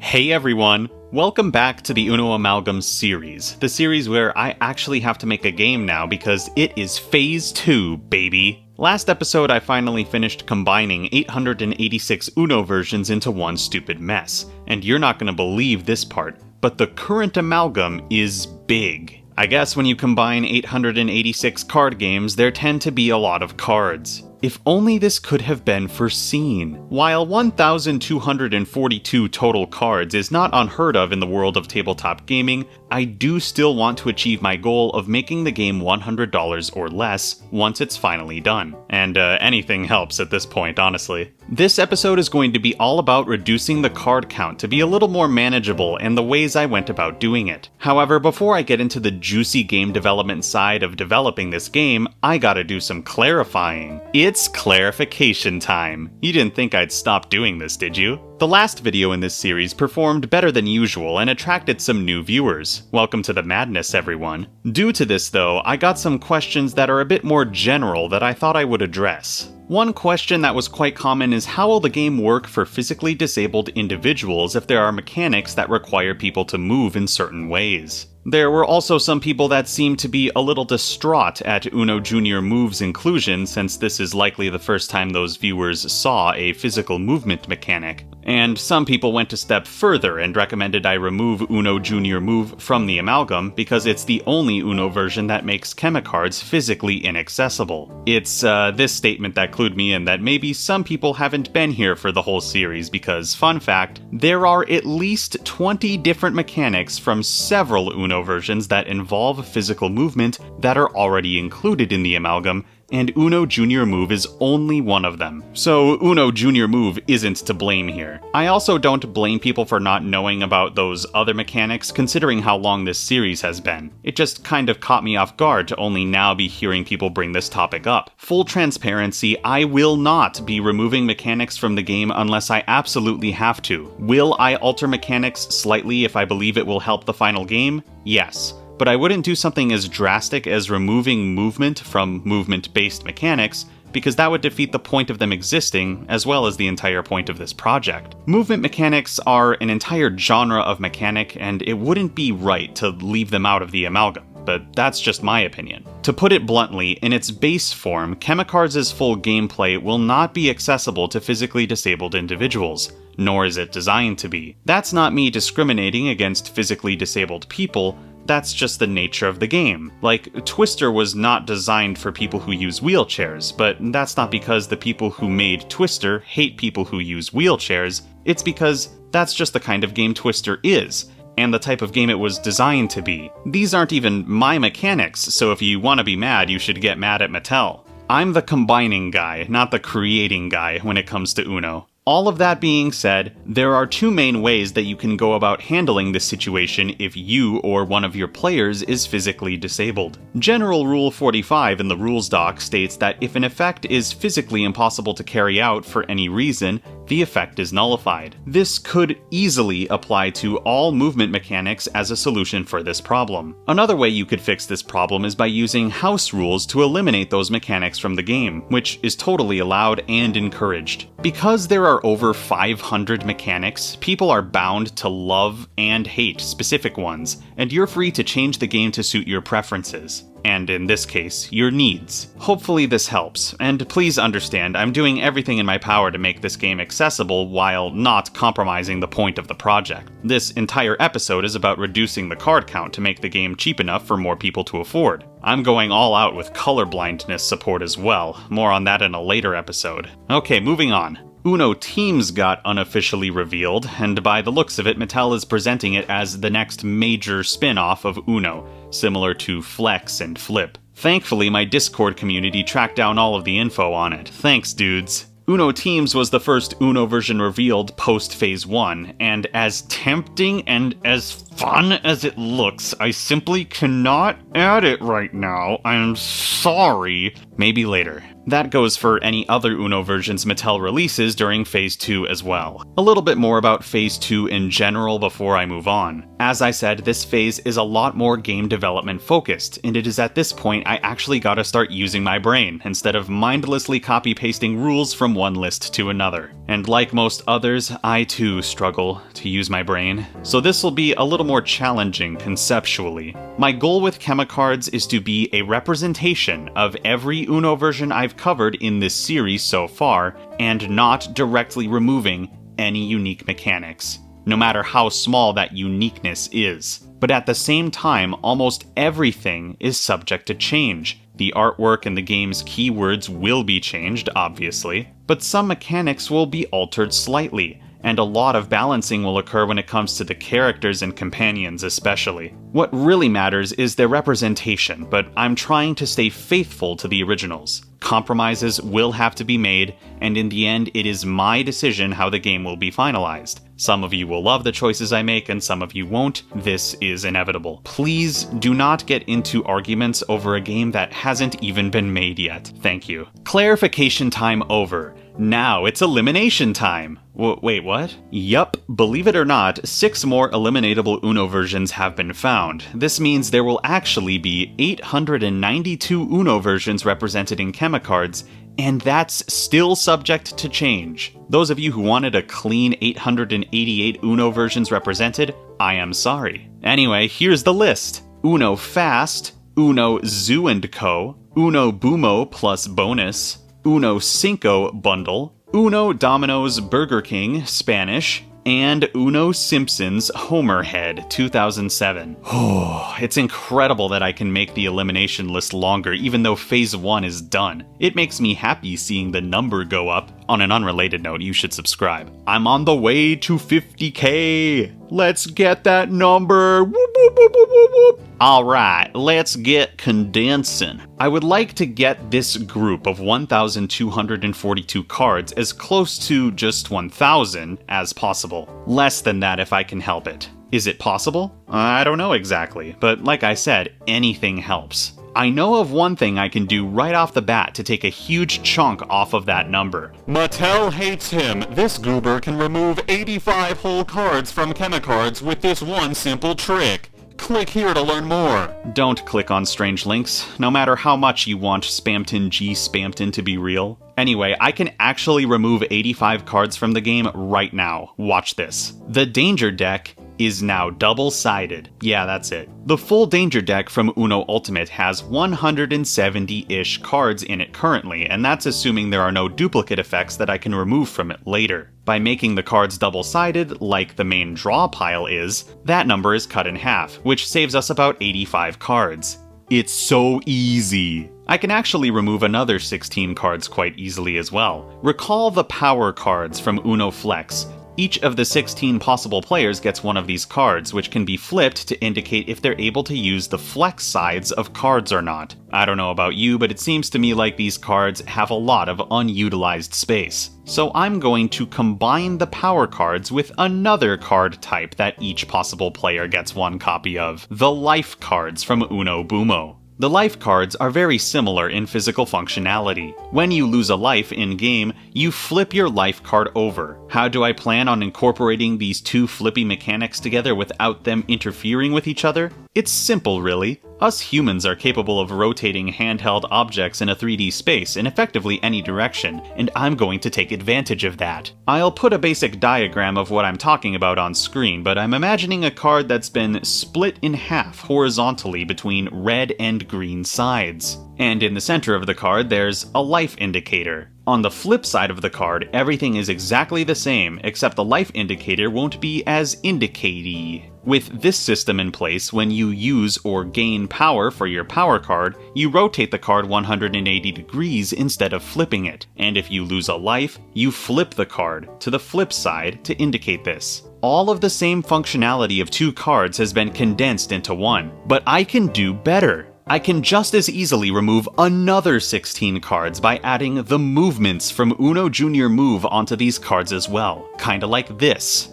Hey everyone! Welcome back to the Uno Amalgam series, the series where I actually have to make a game now because it is Phase 2, baby! Last episode I finally finished combining 886 Uno versions into one stupid mess, and you're not gonna believe this part, but the current amalgam is big. I guess when you combine 886 card games, there tend to be a lot of cards. If only this could have been foreseen. While 1,242 total cards is not unheard of in the world of tabletop gaming, I do still want to achieve my goal of making the game $100 or less once it's finally done. And anything helps at this point, honestly. This episode is going to be all about reducing the card count to be a little more manageable and the ways I went about doing it. However, before I get into the juicy game development side of developing this game, I gotta do some clarifying. It's clarification time. You didn't think I'd stop doing this, did you? The last video in this series performed better than usual and attracted some new viewers. Welcome to the madness, everyone. Due to this, though, I got some questions that are a bit more general that I thought I would address. One question that was quite common is how will the game work for physically disabled individuals if there are mechanics that require people to move in certain ways? There were also some people that seemed to be a little distraught at Uno Junior Move's inclusion, since this is likely the first time those viewers saw a physical movement mechanic. And some people went a step further and recommended I remove Uno Junior Move from the amalgam because it's the only Uno version that makes Chemicards physically inaccessible. It's this statement that clued me in that maybe some people haven't been here for the whole series because, fun fact, there are at least 20 different mechanics from several Uno versions that involve physical movement that are already included in the amalgam, and Uno Junior Move is only one of them. So Uno Junior Move isn't to blame here. I also don't blame people for not knowing about those other mechanics, considering how long this series has been. It just kind of caught me off guard to only now be hearing people bring this topic up. Full transparency, I will not be removing mechanics from the game unless I absolutely have to. Will I alter mechanics slightly if I believe it will help the final game? Yes. But I wouldn't do something as drastic as removing movement from movement-based mechanics, because that would defeat the point of them existing, as well as the entire point of this project. Movement mechanics are an entire genre of mechanic, and it wouldn't be right to leave them out of the amalgam, but that's just my opinion. To put it bluntly, in its base form, Chemicards' full gameplay will not be accessible to physically disabled individuals, nor is it designed to be. That's not me discriminating against physically disabled people, that's just the nature of the game. Like, Twister was not designed for people who use wheelchairs, but that's not because the people who made Twister hate people who use wheelchairs, it's because that's just the kind of game Twister is, and the type of game it was designed to be. These aren't even my mechanics, so if you want to be mad, you should get mad at Mattel. I'm the combining guy, not the creating guy when it comes to Uno. All of that being said, there are two main ways that you can go about handling this situation if you or one of your players is physically disabled. General Rule 45 in the rules doc states that if an effect is physically impossible to carry out for any reason, the effect is nullified. This could easily apply to all movement mechanics as a solution for this problem. Another way you could fix this problem is by using house rules to eliminate those mechanics from the game, which is totally allowed and encouraged. Because there are over 500 mechanics, people are bound to love and hate specific ones, and you're free to change the game to suit your preferences. And in this case, your needs. Hopefully this helps, and please understand, I'm doing everything in my power to make this game accessible while not compromising the point of the project. This entire episode is about reducing the card count to make the game cheap enough for more people to afford. I'm going all out with colorblindness support as well, more on that in a later episode. Okay, moving on. Uno Teams got unofficially revealed, and by the looks of it, Mattel is presenting it as the next major spin-off of Uno, similar to Flex and Flip. Thankfully, my Discord community tracked down all of the info on it. Thanks, dudes. Uno Teams was the first Uno version revealed post-Phase 1, and as tempting and as fun as it looks, I simply cannot add it right now. I'm sorry. Maybe later. That goes for any other Uno versions Mattel releases during Phase 2 as well. A little bit more about Phase 2 in general before I move on. As I said, this phase is a lot more game development focused, and it is at this point I actually gotta start using my brain, instead of mindlessly copy-pasting rules from one list to another. And like most others, I too struggle to use my brain, so this will be a little more challenging conceptually. My goal with Chemicards is to be a representation of every Uno version I've covered in this series so far, and not directly removing any unique mechanics, no matter how small that uniqueness is. But at the same time, almost everything is subject to change. The artwork and the game's keywords will be changed, obviously, but some mechanics will be altered slightly, and a lot of balancing will occur when it comes to the characters and companions especially. What really matters is their representation, but I'm trying to stay faithful to the originals. Compromises will have to be made, and in the end it is my decision how the game will be finalized. Some of you will love the choices I make and some of you won't. This is inevitable. Please do not get into arguments over a game that hasn't even been made yet. Thank you. Clarification time over. Now it's elimination time. Wait, what? Yup, believe it or not, 6 more eliminatable Uno versions have been found. This means there will actually be 892 Uno versions represented in Chemicards, and that's still subject to change. Those of you who wanted a clean 888 Uno versions represented, I am sorry. Anyway, here's the list. Uno Fast, Uno Zoo & Co., Uno Bumo plus bonus, Uno Cinco bundle, Uno Domino's Burger King Spanish, and Uno Simpsons Homer Head 2007. Oh, it's incredible that I can make the elimination list longer even though Phase 1 is done. It makes me happy seeing the number go up. On an unrelated note, you should subscribe. I'm on the way to 50k! Let's get that number! Whoop, whoop, whoop, whoop, whoop, whoop. Alright, let's get condensing. I would like to get this group of 1,242 cards as close to just 1,000 as possible. Less than that if I can help it. Is it possible? I don't know exactly, but like I said, anything helps. I know of one thing I can do right off the bat to take a huge chunk off of that number. Mattel hates him. This goober can remove 85 whole cards from Chemicards with this one simple trick. Click here to learn more. Don't click on strange links, no matter how much you want Spamton G Spamton to be real. Anyway, I can actually remove 85 cards from the game right now. Watch this. The Danger deck is now double-sided. Yeah, that's it. The full Danger deck from Uno Ultimate has 170-ish cards in it currently, and that's assuming there are no duplicate effects that I can remove from it later. By making the cards double-sided, like the main draw pile is, that number is cut in half, which saves us about 85 cards. It's so easy. I can actually remove another 16 cards quite easily as well. Recall the power cards from Uno Flex. Each of the 16 possible players gets one of these cards, which can be flipped to indicate if they're able to use the flex sides of cards or not. I don't know about you, but it seems to me like these cards have a lot of unutilized space. So I'm going to combine the power cards with another card type that each possible player gets one copy of, the life cards from Uno Bumo. The life cards are very similar in physical functionality. When you lose a life in-game, you flip your life card over. How do I plan on incorporating these two flippy mechanics together without them interfering with each other? It's simple, really. Us humans are capable of rotating handheld objects in a 3D space in effectively any direction, and I'm going to take advantage of that. I'll put a basic diagram of what I'm talking about on screen, but I'm imagining a card that's been split in half horizontally between red and green sides. And in the center of the card, there's a life indicator. On the flip side of the card, everything is exactly the same, except the life indicator won't be as indicaty. With this system in place, when you use or gain power for your power card, you rotate the card 180 degrees instead of flipping it. And if you lose a life, you flip the card to the flip side to indicate this. All of the same functionality of two cards has been condensed into one, but I can do better. I can just as easily remove another 16 cards by adding the movements from Uno Junior Move onto these cards as well, kinda like this.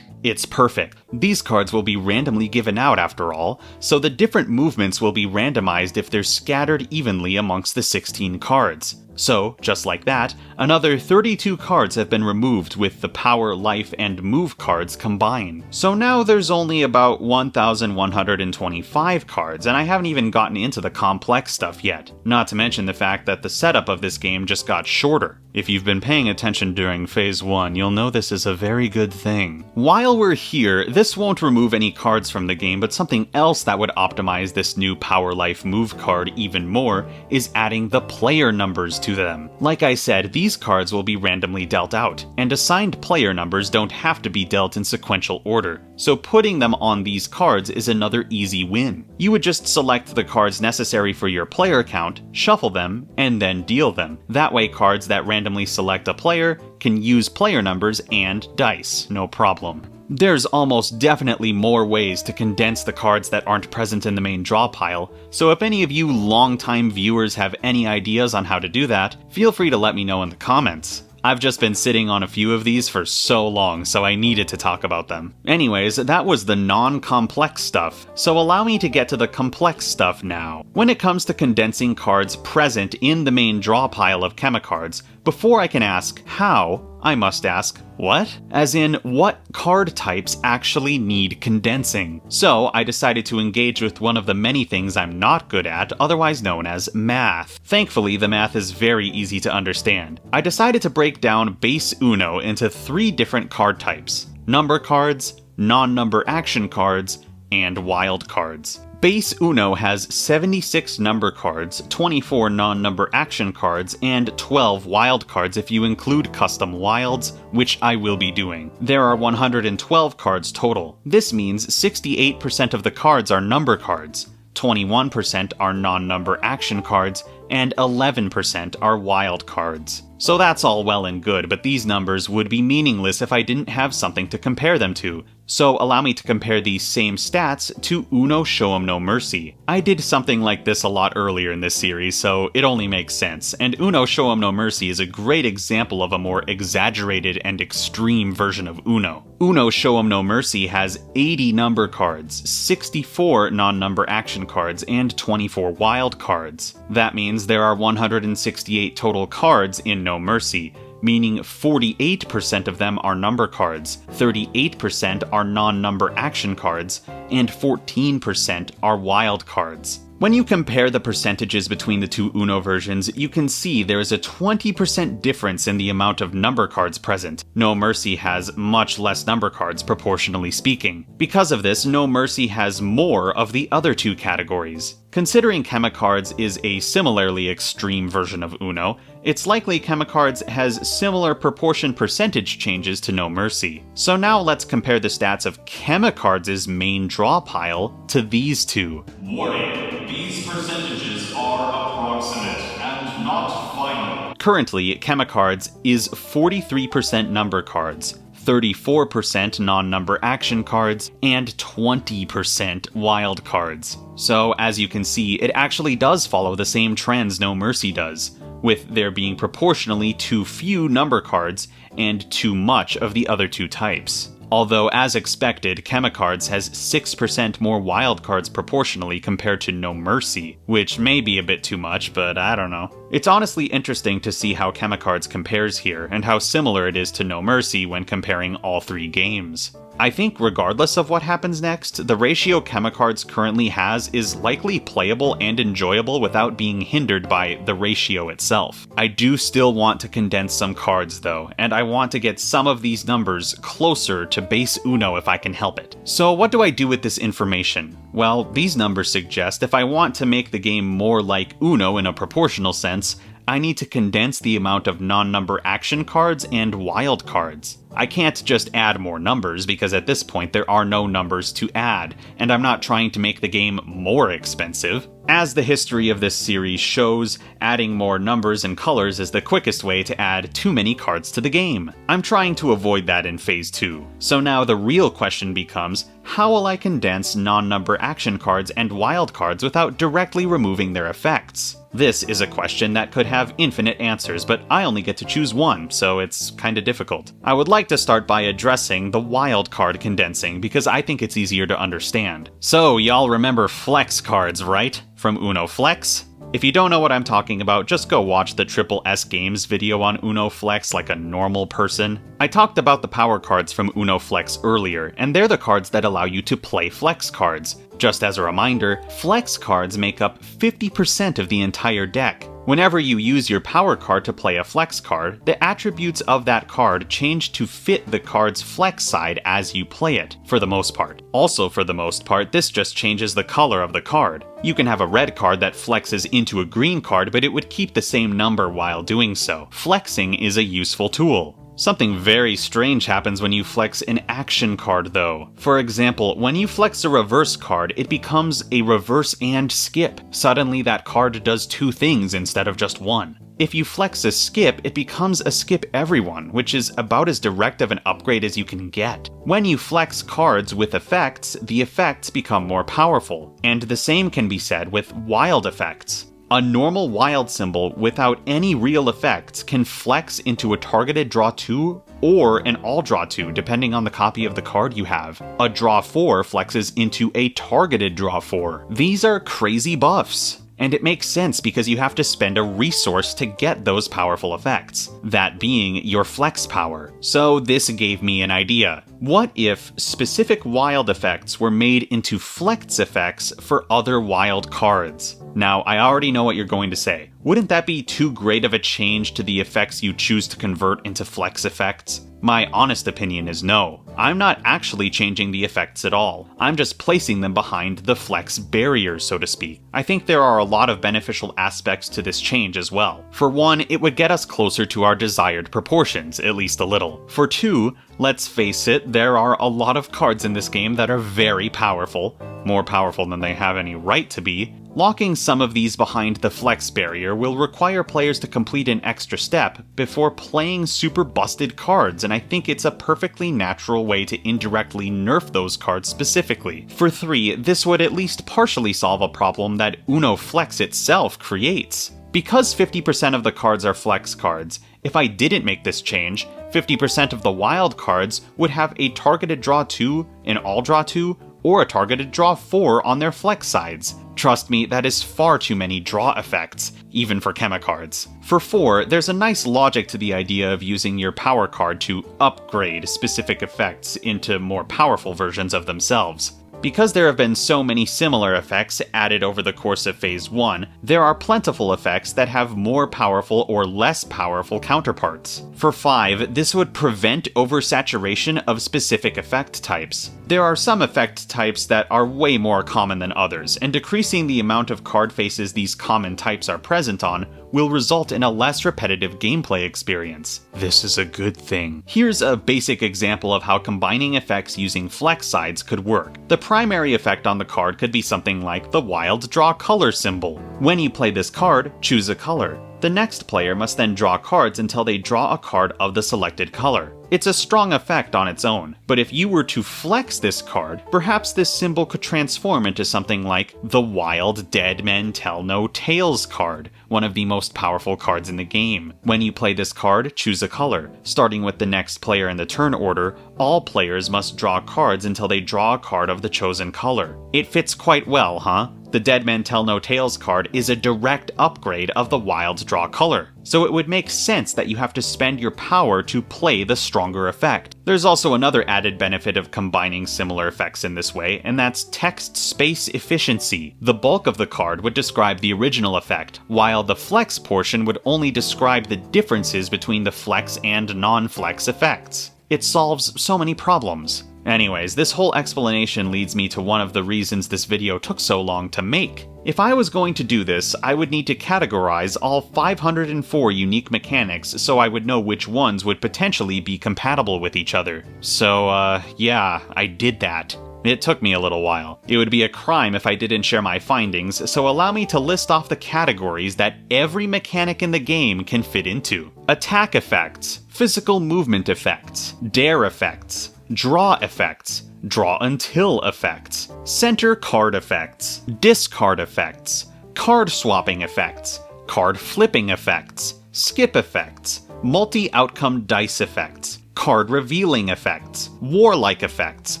It's perfect. These cards will be randomly given out after all, so the different movements will be randomized if they're scattered evenly amongst the 16 cards. So, just like that, another 32 cards have been removed with the power, life, and move cards combined. So now there's only about 1,125 cards, and I haven't even gotten into the complex stuff yet. Not to mention the fact that the setup of this game just got shorter. If you've been paying attention during Phase 1, you'll know this is a very good thing. While we're here, this won't remove any cards from the game, but something else that would optimize this new power, life, move card even more is adding the player numbers to them. Like I said, these cards will be randomly dealt out, and assigned player numbers don't have to be dealt in sequential order, so putting them on these cards is another easy win. You would just select the cards necessary for your player count, shuffle them, and then deal them. That way cards that randomly select a player can use player numbers and dice, no problem. There's almost definitely more ways to condense the cards that aren't present in the main draw pile, so if any of you longtime viewers have any ideas on how to do that, feel free to let me know in the comments. I've just been sitting on a few of these for so long, so I needed to talk about them. Anyways, that was the non-complex stuff, so allow me to get to the complex stuff now. When it comes to condensing cards present in the main draw pile of Chemicards, before I can ask how, I must ask, what? As in, what card types actually need condensing? So, I decided to engage with one of the many things I'm not good at, otherwise known as math. Thankfully, the math is very easy to understand. I decided to break down base Uno into 3 different card types: number cards, non-number action cards, and wild cards. Base Uno has 76 number cards, 24 non-number action cards, and 12 wild cards if you include custom wilds, which I will be doing. There are 112 cards total. This means 68% of the cards are number cards, 21% are non-number action cards, and 11% are wild cards. So that's all well and good, but these numbers would be meaningless if I didn't have something to compare them to. So allow me to compare these same stats to Uno Show 'em No Mercy. I did something like this a lot earlier in this series, so it only makes sense, and Uno Show 'em No Mercy is a great example of a more exaggerated and extreme version of Uno. Uno Show 'em No Mercy has 80 number cards, 64 non-number action cards, and 24 wild cards. That means there are 168 total cards in No Mercy, meaning 48% of them are number cards, 38% are non-number action cards, and 14% are wild cards. When you compare the percentages between the two Uno versions, you can see there is a 20% difference in the amount of number cards present. No Mercy has much less number cards, proportionally speaking. Because of this, No Mercy has more of the other two categories. Considering Chemicards is a similarly extreme version of Uno, it's likely Chemicards has similar proportion percentage changes to No Mercy. So now let's compare the stats of Chemicards' main draw pile to these two. Warning, these percentages are approximate and not final. Currently, Chemicards is 43% number cards, 34% non-number action cards, and 20% wild cards. So, as you can see, it actually does follow the same trends No Mercy does, with there being proportionally too few number cards and too much of the other two types. Although, as expected, Chemicards has 6% more wild cards proportionally compared to No Mercy, which may be a bit too much, but I don't know. It's honestly interesting to see how Chemicards compares here, and how similar it is to No Mercy when comparing all 3 games. I think regardless of what happens next, the ratio Chemicards currently has is likely playable and enjoyable without being hindered by the ratio itself. I do still want to condense some cards though, and I want to get some of these numbers closer to base Uno if I can help it. So what do I do with this information? Well, these numbers suggest if I want to make the game more like Uno in a proportional sense, I need to condense the amount of non-number action cards and wild cards. I can't just add more numbers because at this point there are no numbers to add, and I'm not trying to make the game more expensive. As the history of this series shows, adding more numbers and colors is the quickest way to add too many cards to the game. I'm trying to avoid that in Phase 2. So now the real question becomes, how will I condense non-number action cards and wild cards without directly removing their effects? This is a question that could have infinite answers, but I only get to choose one, so it's kinda difficult. I would like to start by addressing the wild card condensing, because I think it's easier to understand. So, y'all remember flex cards, right? From Uno Flex? If you don't know what I'm talking about, just go watch the Triple S Games video on Uno Flex like a normal person. I talked about the power cards from Uno Flex earlier, and they're the cards that allow you to play flex cards. Just as a reminder, flex cards make up 50% of the entire deck. Whenever you use your power card to play a flex card, the attributes of that card change to fit the card's flex side as you play it, for the most part. Also, for the most part, this just changes the color of the card. You can have a red card that flexes into a green card, but it would keep the same number while doing so. Flexing is a useful tool. Something very strange happens when you flex an action card though. For example, when you flex a reverse card, it becomes a reverse and skip. Suddenly that card does two things instead of just one. If you flex a skip, it becomes a skip everyone, which is about as direct of an upgrade as you can get. When you flex cards with effects, the effects become more powerful, and the same can be said with wild effects. A normal wild symbol without any real effects can flex into a targeted draw 2 or an all draw 2 depending on the copy of the card you have. A draw 4 flexes into a targeted draw 4. These are crazy buffs. And it makes sense because you have to spend a resource to get those powerful effects, that being your flex power. So this gave me an idea. What if specific wild effects were made into flex effects for other wild cards? Now, I already know what you're going to say. Wouldn't that be too great of a change to the effects you choose to convert into flex effects? My honest opinion is no. I'm not actually changing the effects at all. I'm just placing them behind the flex barrier, so to speak. I think there are a lot of beneficial aspects to this change as well. For one, it would get us closer to our desired proportions, at least a little. For two, let's face it, there are a lot of cards in this game that are very powerful, more powerful than they have any right to be. Locking some of these behind the flex barrier will require players to complete an extra step before playing super busted cards, and I think it's a perfectly natural way to indirectly nerf those cards specifically. For three, this would at least partially solve a problem that Uno Flex itself creates. Because 50% of the cards are flex cards, if I didn't make this change, 50% of the wild cards would have a targeted draw 2, an all draw 2, or a targeted draw 4 on their flex sides. Trust me, that is far too many draw effects, even for Chemicards. For 4, there's a nice logic to the idea of using your power card to upgrade specific effects into more powerful versions of themselves. Because there have been so many similar effects added over the course of Phase 1, there are plentiful effects that have more powerful or less powerful counterparts. For 5, this would prevent oversaturation of specific effect types. There are some effect types that are way more common than others, and decreasing the amount of card faces these common types are present on will result in a less repetitive gameplay experience. This is a good thing. Here's a basic example of how combining effects using flex sides could work. The primary effect on the card could be something like the wild draw color symbol. When you play this card, choose a color. The next player must then draw cards until they draw a card of the selected color. It's a strong effect on its own, but if you were to flex this card, perhaps this symbol could transform into something like the Wild Dead Men Tell No Tales card, one of the most powerful cards in the game. When you play this card, choose a color. Starting with the next player in the turn order, all players must draw cards until they draw a card of the chosen color. It fits quite well, huh? The Dead Men Tell No Tales card is a direct upgrade of the Wild Draw color, so it would make sense that you have to spend your power to play the stronger effect. There's also another added benefit of combining similar effects in this way, and that's text space efficiency. The bulk of the card would describe the original effect, while the flex portion would only describe the differences between the flex and non-flex effects. It solves so many problems. Anyways, this whole explanation leads me to one of the reasons this video took so long to make. If I was going to do this, I would need to categorize all 504 unique mechanics so I would know which ones would potentially be compatible with each other. So, yeah, I did that. It took me a little while. It would be a crime if I didn't share my findings, so allow me to list off the categories that every mechanic in the game can fit into. Attack effects, physical movement effects, dare effects, draw effects, draw until effects, center card effects, discard effects, card swapping effects, card flipping effects, skip effects, multi-outcome dice effects, card revealing effects, warlike effects,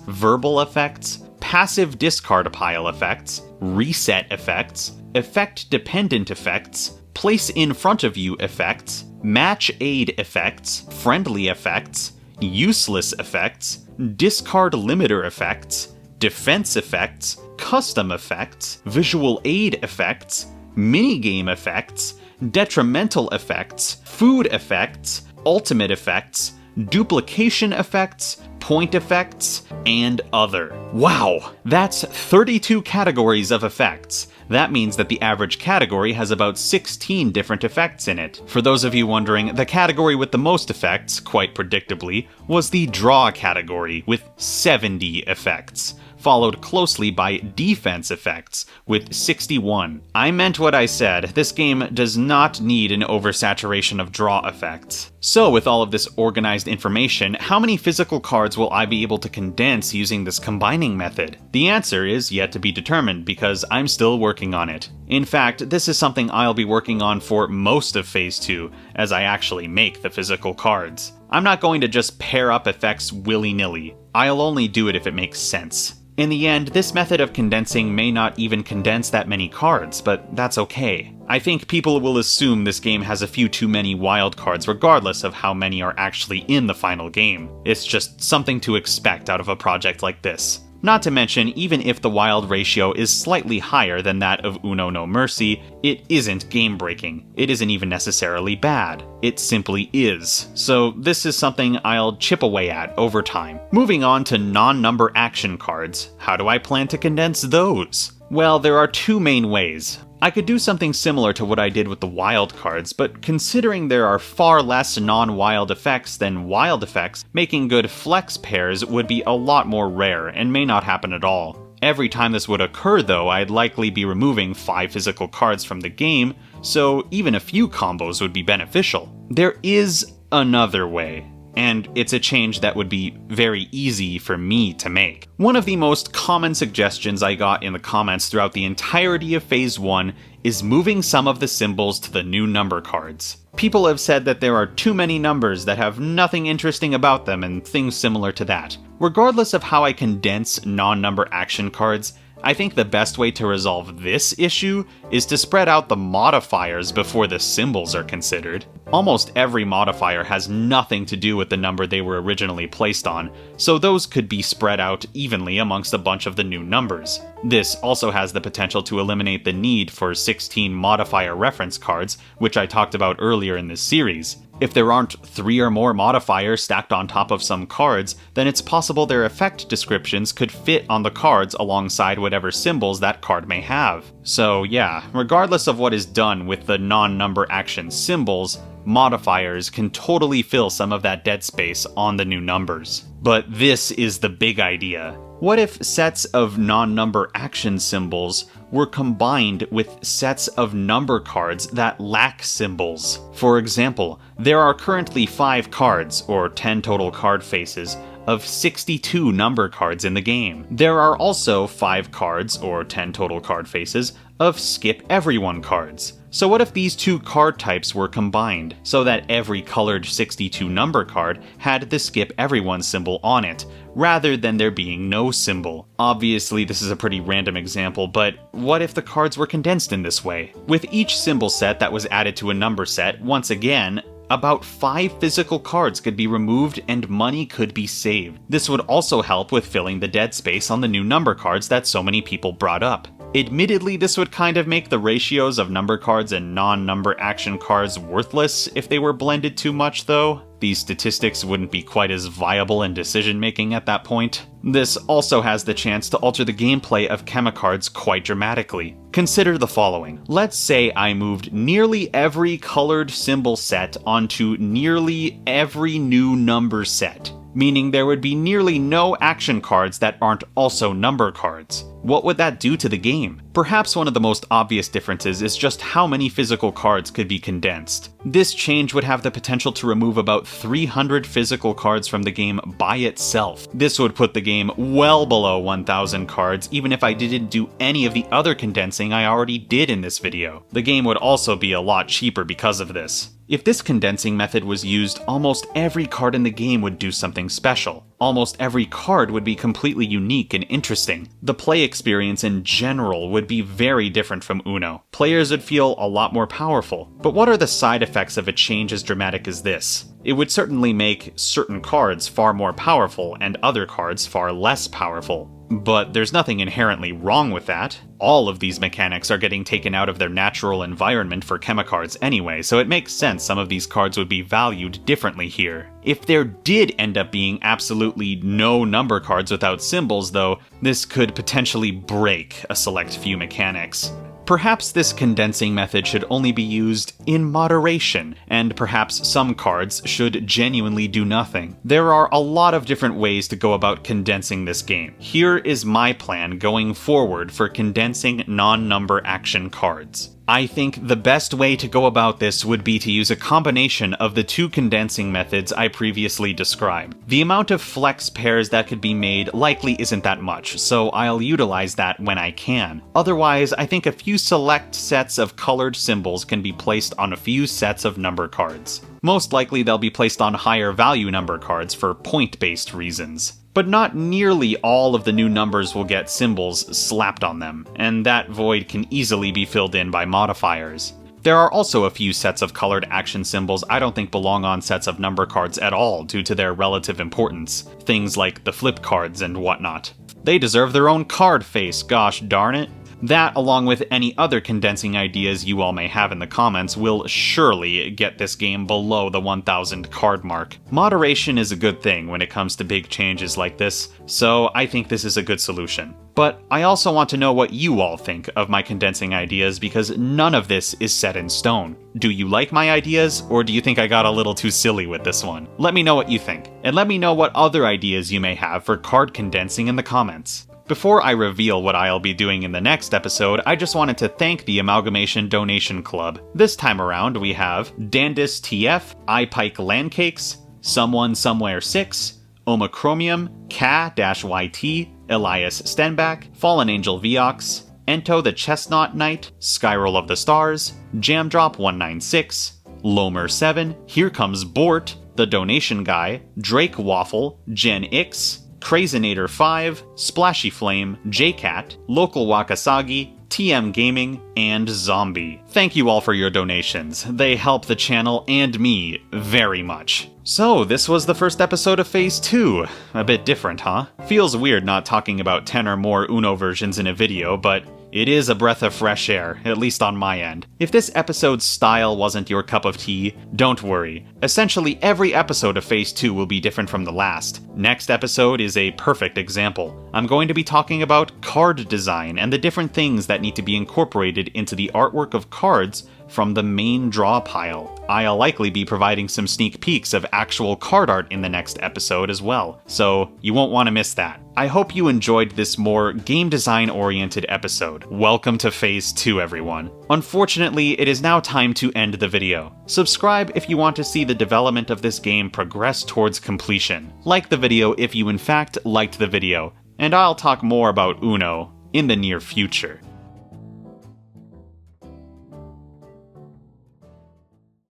verbal effects, passive discard pile effects, reset effects, effect-dependent effects, place in front of you effects, match aid effects, friendly effects, useless effects, discard limiter effects, defense effects, custom effects, visual aid effects, minigame effects, detrimental effects, food effects, ultimate effects, duplication effects, point effects, and other. Wow, that's 32 categories of effects. That means that the average category has about 16 different effects in it. For those of you wondering, the category with the most effects, quite predictably, was the draw category with 70 effects, followed closely by defense effects with 61. I meant what I said, this game does not need an oversaturation of draw effects. So with all of this organized information, how many physical cards will I be able to condense using this combining method? The answer is yet to be determined because I'm still working on it. In fact, this is something I'll be working on for most of Phase 2, as I actually make the physical cards. I'm not going to just pair up effects willy-nilly. I'll only do it if it makes sense. In the end, this method of condensing may not even condense that many cards, but that's okay. I think people will assume this game has a few too many wild cards regardless of how many are actually in the final game. It's just something to expect out of a project like this. Not to mention, even if the wild ratio is slightly higher than that of Uno No Mercy, it isn't game-breaking. It isn't even necessarily bad. It simply is. So this is something I'll chip away at over time. Moving on to non-number action cards. How do I plan to condense those? Well, there are two main ways. I could do something similar to what I did with the wild cards, but considering there are far less non-wild effects than wild effects, making good flex pairs would be a lot more rare and may not happen at all. Every time this would occur though, I'd likely be removing 5 physical cards from the game, so even a few combos would be beneficial. There is another way, and it's a change that would be very easy for me to make. One of the most common suggestions I got in the comments throughout the entirety of Phase 1 is moving some of the symbols to the new number cards. People have said that there are too many numbers that have nothing interesting about them and things similar to that. Regardless of how I condense non-number action cards, I think the best way to resolve this issue is to spread out the modifiers before the symbols are considered. Almost every modifier has nothing to do with the number they were originally placed on, so those could be spread out evenly amongst a bunch of the new numbers. This also has the potential to eliminate the need for 16 modifier reference cards, which I talked about earlier in this series. If there aren't 3 or more modifiers stacked on top of some cards, then it's possible their effect descriptions could fit on the cards alongside whatever symbols that card may have. So yeah, regardless of what is done with the non-number action symbols, modifiers can totally fill some of that dead space on the new numbers. But this is the big idea. What if sets of non-number action symbols were combined with sets of number cards that lack symbols? For example, there are currently 5 cards, or 10 total card faces, of 62 number cards in the game. There are also 5 cards, or 10 total card faces, of skip everyone cards. So what if these two card types were combined, so that every colored 62 number card had the skip everyone symbol on it, rather than there being no symbol? Obviously this is a pretty random example, but what if the cards were condensed in this way? With each symbol set that was added to a number set, once again, about 5 physical cards could be removed and money could be saved. This would also help with filling the dead space on the new number cards that so many people brought up. Admittedly, this would kind of make the ratios of number cards and non-number action cards worthless if they were blended too much though. These statistics wouldn't be quite as viable in decision-making at that point. This also has the chance to alter the gameplay of Chemicards quite dramatically. Consider the following. Let's say I moved nearly every colored symbol set onto nearly every new number set. meaning there would be nearly no action cards that aren't also number cards. What would that do to the game? Perhaps one of the most obvious differences is just how many physical cards could be condensed. This change would have the potential to remove about 300 physical cards from the game by itself. This would put the game well below 1,000 cards, even if I didn't do any of the other condensing I already did in this video. The game would also be a lot cheaper because of this. If this condensing method was used, almost every card in the game would do something special. Almost every card would be completely unique and interesting. The play experience in general would be very different from Uno. Players would feel a lot more powerful. But what are the side effects of a change as dramatic as this? It would certainly make certain cards far more powerful and other cards far less powerful. But there's nothing inherently wrong with that. All of these mechanics are getting taken out of their natural environment for Chemicards anyway, so it makes sense some of these cards would be valued differently here. If there did end up being absolutely no number cards without symbols, though, this could potentially break a select few mechanics. Perhaps this condensing method should only be used in moderation, and perhaps some cards should genuinely do nothing. There are a lot of different ways to go about condensing this game. Here is my plan going forward for condensing non-number action cards. I think the best way to go about this would be to use a combination of the two condensing methods I previously described. The amount of flex pairs that could be made likely isn't that much, so I'll utilize that when I can. Otherwise, I think a few select sets of colored symbols can be placed on a few sets of number cards. Most likely they'll be placed on higher value number cards for point-based reasons. But not nearly all of the new numbers will get symbols slapped on them, and that void can easily be filled in by modifiers. There are also a few sets of colored action symbols I don't think belong on sets of number cards at all due to their relative importance, things like the flip cards and whatnot. They deserve their own card face, gosh darn it. That, along with any other condensing ideas you all may have in the comments, will surely get this game below the 1,000 card mark. Moderation is a good thing when it comes to big changes like this, so I think this is a good solution. But I also want to know what you all think of my condensing ideas, because none of this is set in stone. Do you like my ideas, or do you think I got a little too silly with this one? Let me know what you think, and let me know what other ideas you may have for card condensing in the comments. Before I reveal what I'll be doing in the next episode, I just wanted to thank the Amalgamation Donation Club. This time around, we have Dandis TF, iPike Landcakes, Someone Somewhere 6, Omicromium, Ka-YT, Elias Stenbach, Fallen Angel Viox, Ento the Chestnut Knight, Spiral of the Stars, Jamdrop 196, Lomer 7, Here Comes Bort, The Donation Guy, Drake Waffle, Gen X, Crazinator 5, Splashy Flame, JCat, Local Wakasagi, TM Gaming, and Zombie. Thank you all for your donations. They help the channel and me very much. So, this was the first episode of Phase 2. A bit different, huh? Feels weird not talking about 10 or more Uno versions in a video, but it is a breath of fresh air, at least on my end. If this episode's style wasn't your cup of tea, don't worry. Essentially, every episode of Phase 2 will be different from the last. Next episode is a perfect example. I'm going to be talking about card design and the different things that need to be incorporated into the artwork of cards from the main draw pile. I'll likely be providing some sneak peeks of actual card art in the next episode as well, so you won't want to miss that. I hope you enjoyed this more game design oriented episode. Welcome to Phase 2, everyone. Unfortunately, it is now time to end the video. Subscribe if you want to see the development of this game progress towards completion. Like the video if you in fact liked the video, and I'll talk more about Uno in the near future.